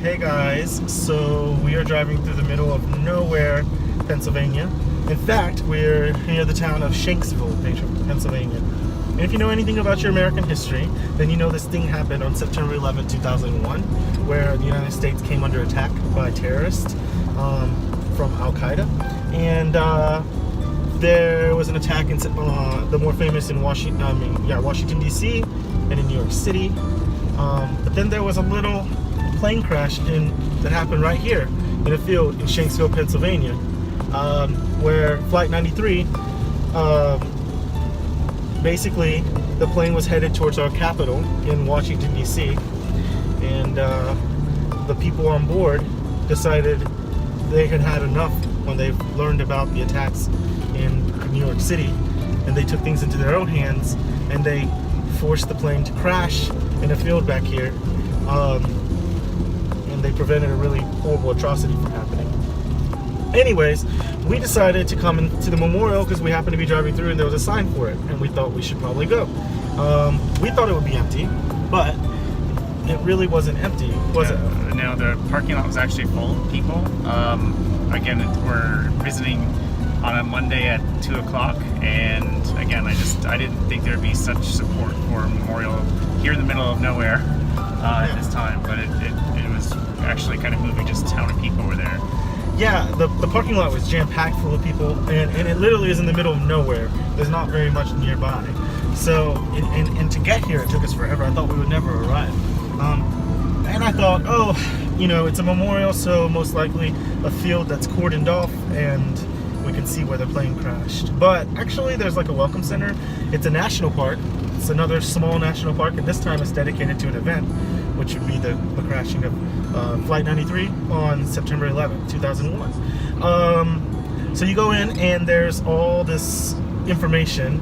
Hey guys, so we are driving through the middle of nowhere, Pennsylvania. In fact, we're near the town of Shanksville, Pennsylvania. And if you know anything about your American history, then you know this thing happened on September 11, 2001, where the United States came under attack by terrorists from Al-Qaeda. And there was an attack in the more famous in Washington, D.C. and in New York City. But then there was a little plane crash that happened right here in a field in Shanksville, Pennsylvania, where Flight 93, basically the plane was headed towards our capital in Washington, D.C. And the people on board decided they had had enough when they learned about the attacks in New York City, and they took things into their own hands and they forced the plane to crash in a field back here, and they prevented a really horrible atrocity from happening. Anyways, we decided to come to the memorial because we happened to be driving through and there was a sign for it, and we thought we should probably go. We thought it would be empty, but it really wasn't empty, was it? No, the parking lot was actually full of people. Again, we're visiting on a Monday at 2 o'clock, and again, I didn't think there'd be such support for a memorial here in the middle of nowhere at this time, but it was actually kind of moving. Just a town of people were there. Yeah, the parking lot was jam-packed full of people, and it literally is in the middle of nowhere. There's not very much nearby. So, and to get here, it took us forever. I thought we would never arrive. And I thought, oh, you know, it's a memorial, so most likely a field that's cordoned off, and we can see where the plane crashed. But actually, there's like a welcome center. It's a national park. It's another small national park, and this time it's dedicated to an event, which would be the crashing of Flight 93 on September 11, 2001. So you go in, and there's all this information.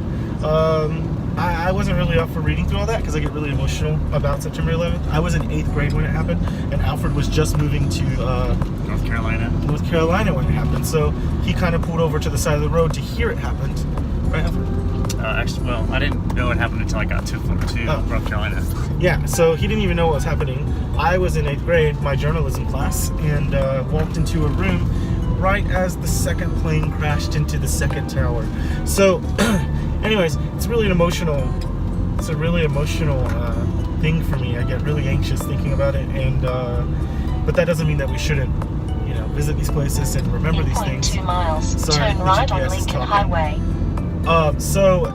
I wasn't really up for reading through all that because I get really emotional about September 11th. I was in 8th grade when it happened, and Alfred was just moving to North Carolina when it happened. So he kind of pulled over to the side of the road to hear it happened. Right, Alfred? Actually, well, I didn't know it happened until I got to North Carolina. Yeah, so he didn't even know what was happening. I was in 8th grade, my journalism class, and walked into a room right as the second plane crashed into the second tower. So anyways, it's a really emotional thing for me. I get really anxious thinking about it, and but that doesn't mean that we shouldn't, you know, visit these places and remember these things. 2 miles. Sorry, turn right on Lincoln Highway. So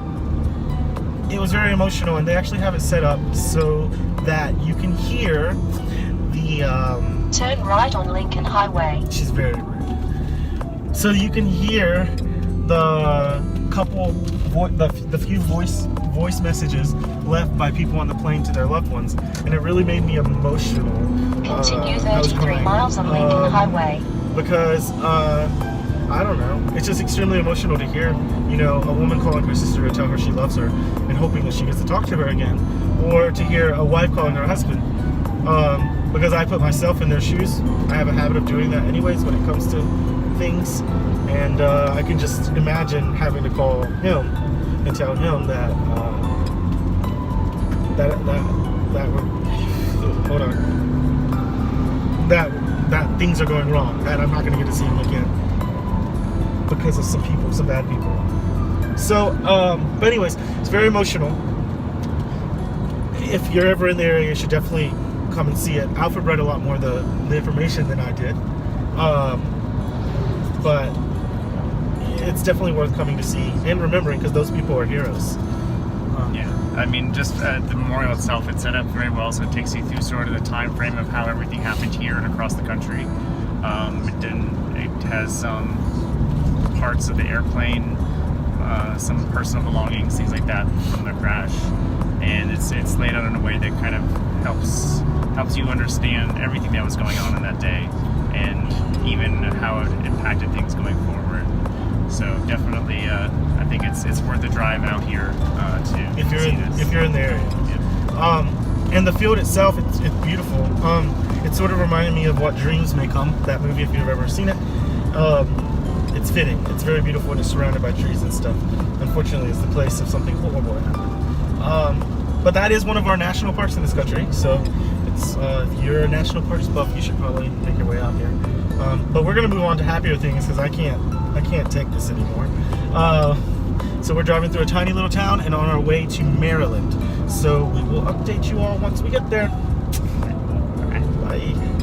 it was very emotional, and they actually have it set up so that you can hear the turn right on Lincoln Highway. She's very rude. So you can hear the couple the few voice messages left by people on the plane to their loved ones, and it really made me emotional. Continue 33 miles on Lincoln Highway. Because I don't know, it's just extremely emotional to hear, you know, a woman calling her sister to tell her she loves her and hoping that she gets to talk to her again, or to hear a wife calling her husband. Because I put myself in their shoes. I have a habit of doing that anyways when it comes to things, and I can just imagine having to call him and tell him that that things are going wrong, that I'm not going to get to see him again because of some bad people. So, but anyways, it's very emotional. If you're ever in the area, you should definitely come and see it. Alfred read a lot more of the information than I did, but it's definitely worth coming to see and remembering, because those people are heroes. Yeah, I mean, just the memorial itself, it's set up very well, so it takes you through sort of the time frame of how everything happened here and across the country. It has some parts of the airplane, some personal belongings, things like that from the crash, and it's laid out in a way that kind of helps you understand everything that was going on in that day, and even how it impacted things going forward. So definitely, I think it's worth a drive out here if you're in the area. Yeah. And the field itself, it's beautiful. It sort of reminded me of What Dreams May Come, that movie, if you've ever seen it. It's fitting. It's very beautiful, and it's surrounded by trees and stuff. Unfortunately, it's the place of something horrible that happened. But that is one of our national parks in this country, so parks. If you're a national parks buff, you should probably make your way out here. But we're gonna move on to happier things because I can't take this anymore. So we're driving through a tiny little town and on our way to Maryland. So we will update you all once we get there. Bye.